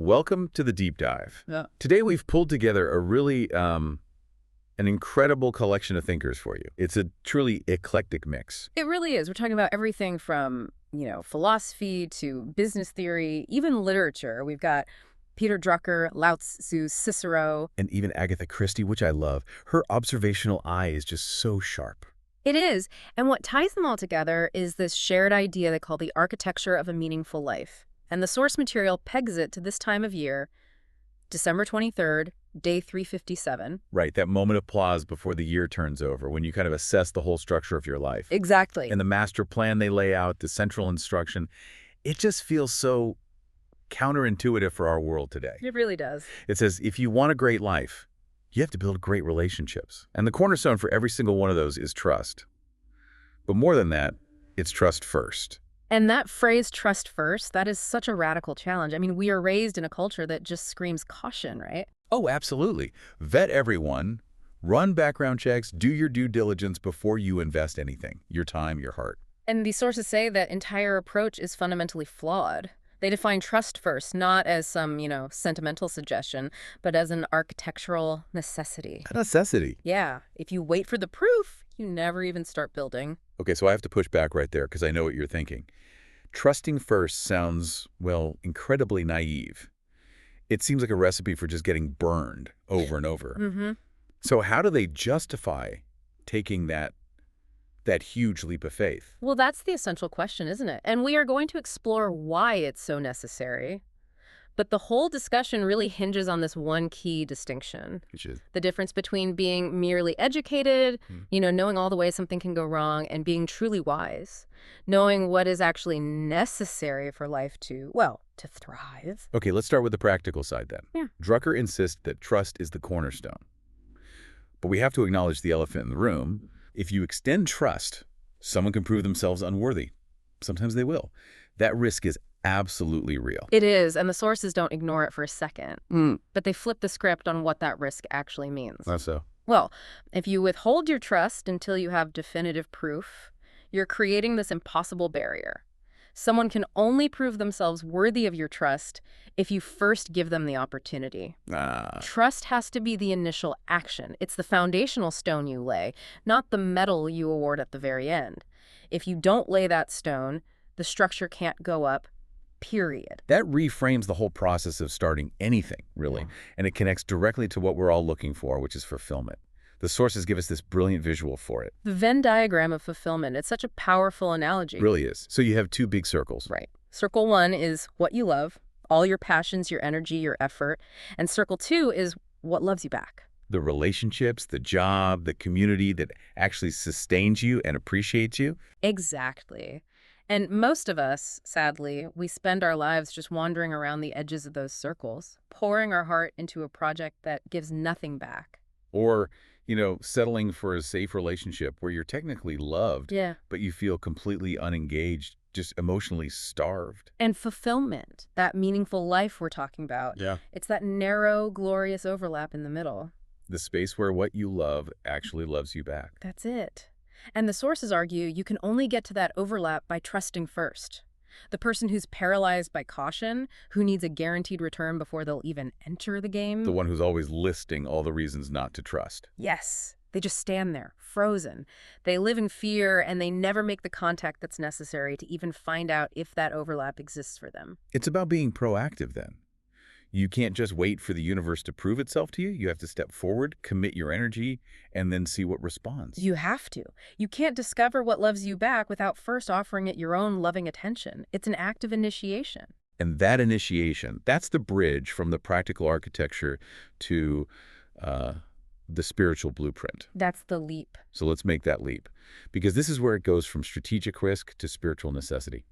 Welcome to the deep dive. Yeah. Today we've pulled together a really an incredible collection of thinkers for you. It's a truly eclectic mix. It really is. We're talking about everything from, philosophy to business theory, even literature. We've got Peter Drucker, Lao Tzu, Cicero. And even Agatha Christie, which I love. Her observational eye is just so sharp. It is. And what ties them all together is this shared idea they call the architecture of a meaningful life. And the source material pegs it to this time of year, December 23rd, day 357. Right, that moment of pause before the year turns over, when you kind of assess the whole structure of your life. Exactly. And the master plan they lay out, the central instruction, it just feels so counterintuitive for our world today. It really does. It says, if you want a great life, you have to build great relationships. And the cornerstone for every single one of those is trust. But more than that, it's trust first. And that phrase, trust first, that is such a radical challenge. I mean, we are raised in a culture that just screams caution, right? Oh, absolutely. Vet everyone, run background checks, do your due diligence before you invest anything, your time, your heart. And these sources say that entire approach is fundamentally flawed. They define trust first, not as some, sentimental suggestion, but as an architectural necessity. A necessity. Yeah, if you wait for the proof, you never even start building. Okay, so I have to push back right there because I know what you're thinking. Trusting first sounds, well, incredibly naive. It seems like a recipe for just getting burned over and over. Mm-hmm. So how do they justify taking that huge leap of faith? Well, that's the essential question, isn't it? And we are going to explore why it's so necessary. But the whole discussion really hinges on this one key distinction. Which is, The difference between being merely educated, knowing all the ways something can go wrong, and being truly wise, knowing what is actually necessary for life to thrive. okay, let's start with the practical side then. Yeah. Drucker insists that trust is the cornerstone. But we have to acknowledge the elephant in the room. If you extend trust, someone can prove themselves unworthy. Sometimes they will. That risk is absolutely real. It is, and the sources don't ignore it for a second. But they flip the script on what that risk actually means. That's so. Well, if you withhold your trust until you have definitive proof, you're creating this impossible barrier. Someone can only prove themselves worthy of your trust if you first give them the opportunity. Trust has to be the initial action. It's the foundational stone you lay, not the medal you award at the very end. If you don't lay that stone, the structure can't go up, period. That reframes the whole process of starting anything, really. Yeah. And it connects directly to what we're all looking for, which is fulfillment. The sources give us this brilliant visual for it. The Venn diagram of fulfillment, it's such a powerful analogy. It really is. So you have two big circles. Right. Circle 1 is what you love, all your passions, your energy, your effort. And circle 2 is what loves you back. The relationships, the job, the community that actually sustains you and appreciates you. Exactly. And most of us, sadly, we spend our lives just wandering around the edges of those circles, pouring our heart into a project that gives nothing back. Or, settling for a safe relationship where you're technically loved, Yeah. but you feel completely unengaged, just emotionally starved. And fulfillment, that meaningful life we're talking about. Yeah. It's that narrow, glorious overlap in the middle. The space where what you love actually loves you back. That's it. And the sources argue you can only get to that overlap by trusting first. The person who's paralyzed by caution, who needs a guaranteed return before they'll even enter the game. The one who's always listing all the reasons not to trust. Yes. They just stand there, frozen. They live in fear, and they never make the contact that's necessary to even find out if that overlap exists for them. It's about being proactive then. You can't just wait for the universe to prove itself to you. You have to step forward, commit your energy, and then see what responds. You have to. You can't discover what loves you back without first offering it your own loving attention. It's an act of initiation. And that initiation, that's the bridge from the practical architecture to the spiritual blueprint. That's the leap. So let's make that leap, because this is where it goes from strategic risk to spiritual necessity.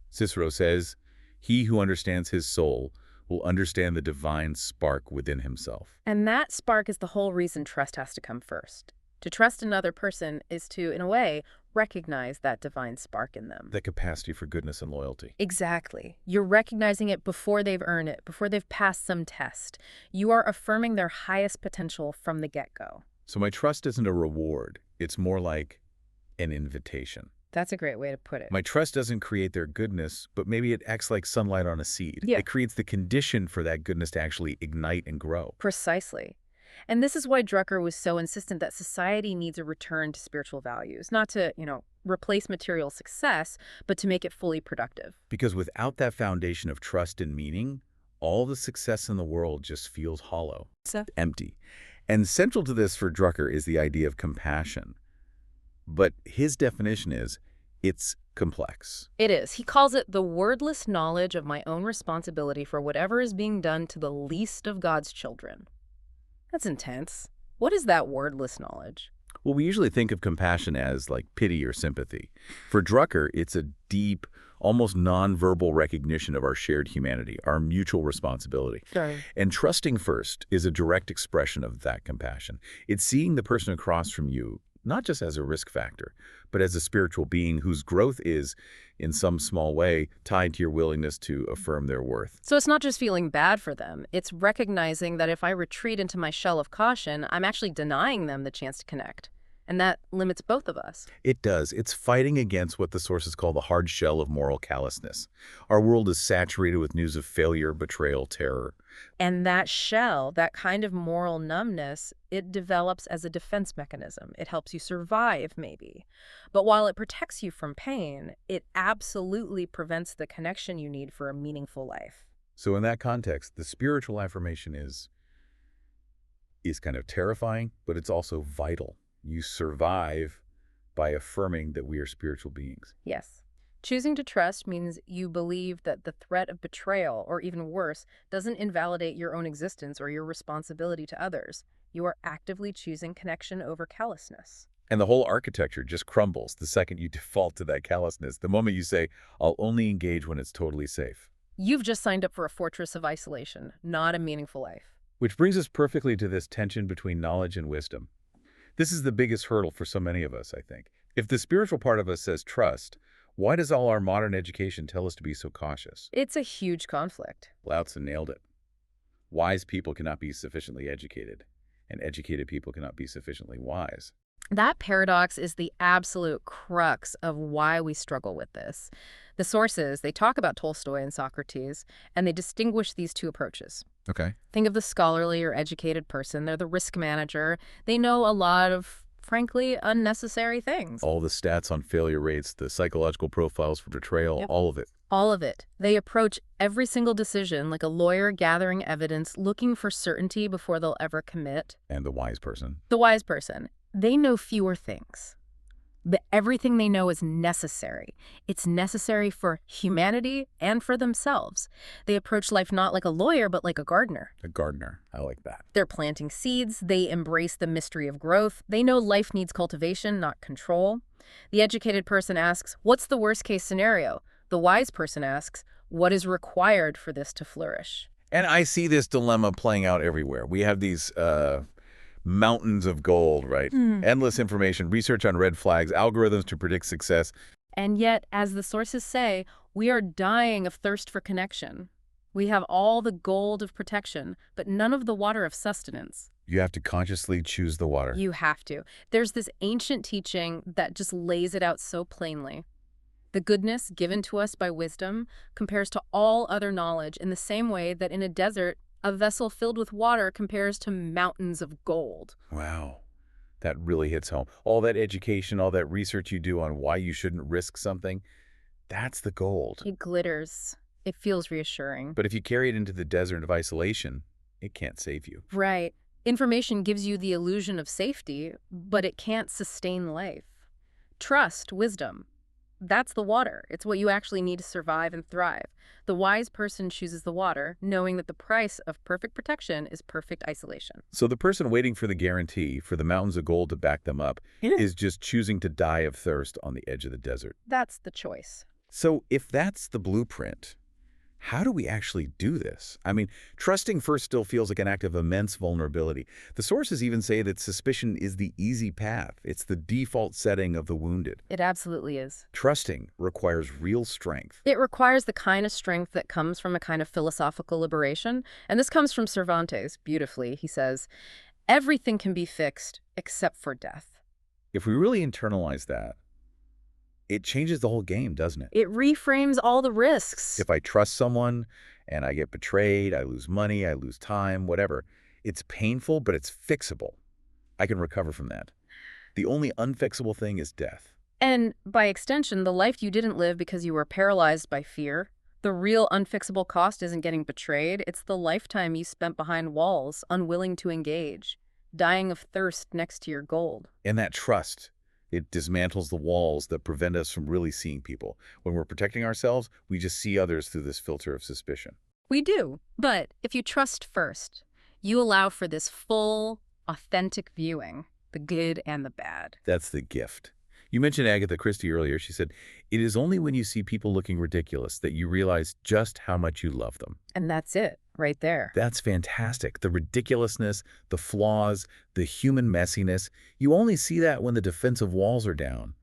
Cicero says, "He who understands his soul will understand the divine spark within himself." And that spark is the whole reason trust has to come first. To trust another person is to, in a way, recognize that divine spark in them. The capacity for goodness and loyalty. Exactly. You're recognizing it before they've earned it, before they've passed some test. You are affirming their highest potential from the get-go. So my trust isn't a reward. It's more like an invitation. That's a great way to put it. My trust doesn't create their goodness, but maybe it acts like sunlight on a seed. Yeah. It creates the condition for that goodness to actually ignite and grow. Precisely. And this is why Drucker was so insistent that society needs a return to spiritual values, not to, replace material success, but to make it fully productive. Because without that foundation of trust and meaning, all the success in the world just feels hollow, empty. And central to this for Drucker is the idea of compassion. But his definition is, it's complex. It is. He calls it the wordless knowledge of my own responsibility for whatever is being done to the least of God's children. That's intense. What is that wordless knowledge? Well, we usually think of compassion as like pity or sympathy. For Drucker, it's a deep, almost nonverbal recognition of our shared humanity, our mutual responsibility. Sure. And trusting first is a direct expression of that compassion. It's seeing the person across from you not just as a risk factor, but as a spiritual being whose growth is, in some small way, tied to your willingness to affirm their worth. So it's not just feeling bad for them. It's recognizing that if I retreat into my shell of caution, I'm actually denying them the chance to connect. And that limits both of us. It does. It's fighting against what the sources call the hard shell of moral callousness. Our world is saturated with news of failure, betrayal, terror. And that shell, that kind of moral numbness, it develops as a defense mechanism. It helps you survive, maybe. But while it protects you from pain, it absolutely prevents the connection you need for a meaningful life. So in that context, the spiritual affirmation is kind of terrifying, but it's also vital. You survive by affirming that we are spiritual beings. Yes. Choosing to trust means you believe that the threat of betrayal, or even worse, doesn't invalidate your own existence or your responsibility to others. You are actively choosing connection over callousness. And the whole architecture just crumbles the second you default to that callousness, the moment you say, I'll only engage when it's totally safe. You've just signed up for a fortress of isolation, not a meaningful life. Which brings us perfectly to this tension between knowledge and wisdom. This is the biggest hurdle for so many of us, I think. If the spiritual part of us says trust, why does all our modern education tell us to be so cautious? It's a huge conflict. Lao Tzu nailed it. Wise people cannot be sufficiently educated, and educated people cannot be sufficiently wise. That paradox is the absolute crux of why we struggle with this. The sources, they talk about Tolstoy and Socrates, and they distinguish these two approaches. Okay. Think of the scholarly or educated person. They're the risk manager. They know a lot of, frankly, unnecessary things. All the stats on failure rates, the psychological profiles for betrayal, Yep. all of it. All of it. They approach every single decision like a lawyer gathering evidence, looking for certainty before they'll ever commit. And the wise person. The wise person, they know fewer things. But everything they know is necessary. It's necessary for humanity and for themselves. They approach life not like a lawyer, but like a gardener. A gardener. I like that. They're planting seeds. They embrace the mystery of growth. They know life needs cultivation, not control. The educated person asks, what's the worst case scenario? The wise person asks, what is required for this to flourish? And I see this dilemma playing out everywhere. We have these mountains of gold, right? Endless information, research on red flags, algorithms to predict success. And yet, as the sources say, we are dying of thirst for connection. We have all the gold of protection, but none of the water of sustenance. You have to consciously choose the water. You have to. There's this ancient teaching that just lays it out so plainly. The goodness given to us by wisdom compares to all other knowledge in the same way that in a desert, a vessel filled with water compares to mountains of gold. Wow. That really hits home. All that education, all that research you do on why you shouldn't risk something, that's the gold. It glitters. It feels reassuring. But if you carry it into the desert of isolation, it can't save you. Right. Information gives you the illusion of safety, but it can't sustain life. Trust, wisdom. That's the water. It's what you actually need to survive and thrive. The wise person chooses the water, knowing that the price of perfect protection is perfect isolation. So the person waiting for the guarantee, for the mountains of gold to back them up, is just choosing to die of thirst on the edge of the desert. That's the choice. So if that's the blueprint, how do we actually do this? I mean, trusting first still feels like an act of immense vulnerability. The sources even say that suspicion is the easy path. It's the default setting of the wounded. It absolutely is. Trusting requires real strength. It requires the kind of strength that comes from a kind of philosophical liberation. And this comes from Cervantes, beautifully. He says, everything can be fixed except for death. If we really internalize that, It changes the whole game, doesn't it? It reframes all the risks. If I trust someone and I get betrayed, I lose money, I lose time, whatever, it's painful, but it's fixable. I can recover from that. The only unfixable thing is death. And by extension, the life you didn't live because you were paralyzed by fear. The real unfixable cost isn't getting betrayed. It's the lifetime you spent behind walls, unwilling to engage, dying of thirst next to your gold. And that trust, it dismantles the walls that prevent us from really seeing people. When we're protecting ourselves, we just see others through this filter of suspicion. We do. But if you trust first, you allow for this full, authentic viewing, the good and the bad. That's the gift. You mentioned Agatha Christie earlier. She said, "It is only when you see people looking ridiculous that you realize just how much you love them." And that's it, right there. That's fantastic. The ridiculousness, the flaws, the human messiness. You only see that when the defensive walls are down.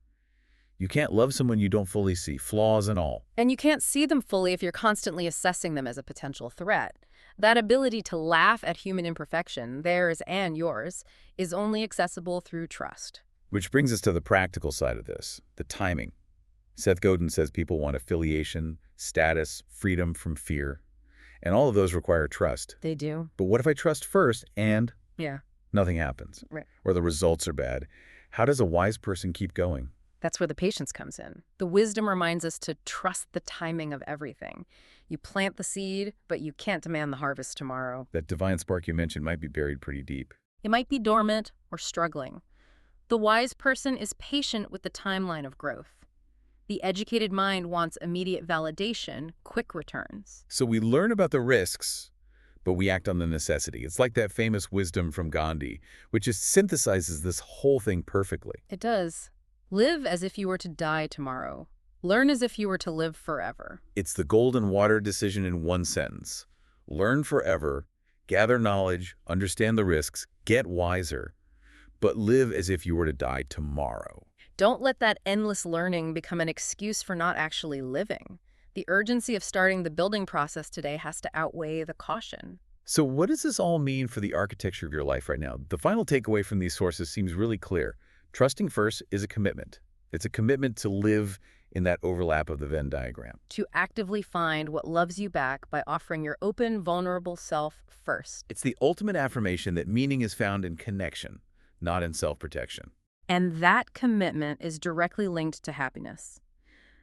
You can't love someone you don't fully see, flaws and all. And you can't see them fully if you're constantly assessing them as a potential threat. That ability to laugh at human imperfection, theirs and yours, is only accessible through trust. Which brings us to the practical side of this, the timing. Seth Godin says people want affiliation, status, freedom from fear. And all of those require trust. They do. But what if I trust first and Yeah. nothing happens? Right. Or the results are bad? How does a wise person keep going? That's where the patience comes in. The wisdom reminds us to trust the timing of everything. You plant the seed, but you can't demand the harvest tomorrow. That divine spark you mentioned might be buried pretty deep. It might be dormant or struggling. The wise person is patient with the timeline of growth. The educated mind wants immediate validation, quick returns. So we learn about the risks, but we act on the necessity. It's like that famous wisdom from Gandhi, which just synthesizes this whole thing perfectly. It does. Live as if you were to die tomorrow. Learn as if you were to live forever. It's the golden water decision in one sentence. Learn forever, gather knowledge, understand the risks, get wiser, but live as if you were to die tomorrow. Don't let that endless learning become an excuse for not actually living. The urgency of starting the building process today has to outweigh the caution. So what does this all mean for the architecture of your life right now? The final takeaway from these sources seems really clear. Trusting first is a commitment. It's a commitment to live in that overlap of the Venn diagram. To actively find what loves you back by offering your open, vulnerable self first. It's the ultimate affirmation that meaning is found in connection, not in self-protection. And that commitment is directly linked to happiness.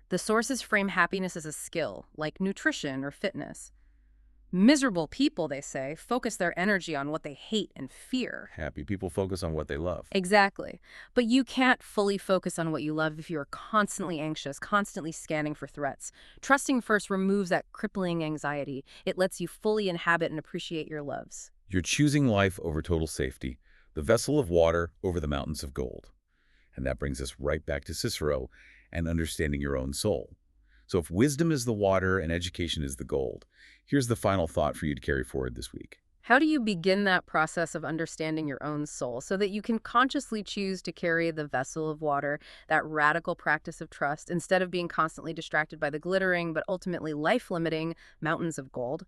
The sources frame happiness as a skill, like nutrition or fitness. Miserable people, they say, focus their energy on what they hate and fear. Happy people focus on what they love. Exactly. But you can't fully focus on what you love if you are constantly anxious, constantly scanning for threats. Trusting first removes that crippling anxiety. It lets you fully inhabit and appreciate your loves. You're choosing life over total safety, the vessel of water over the mountains of gold. And that brings us right back to Cicero and understanding your own soul. So if wisdom is the water and education is the gold, here's the final thought for you to carry forward this week. How do you begin that process of understanding your own soul so that you can consciously choose to carry the vessel of water, that radical practice of trust, instead of being constantly distracted by the glittering but ultimately life-limiting mountains of gold?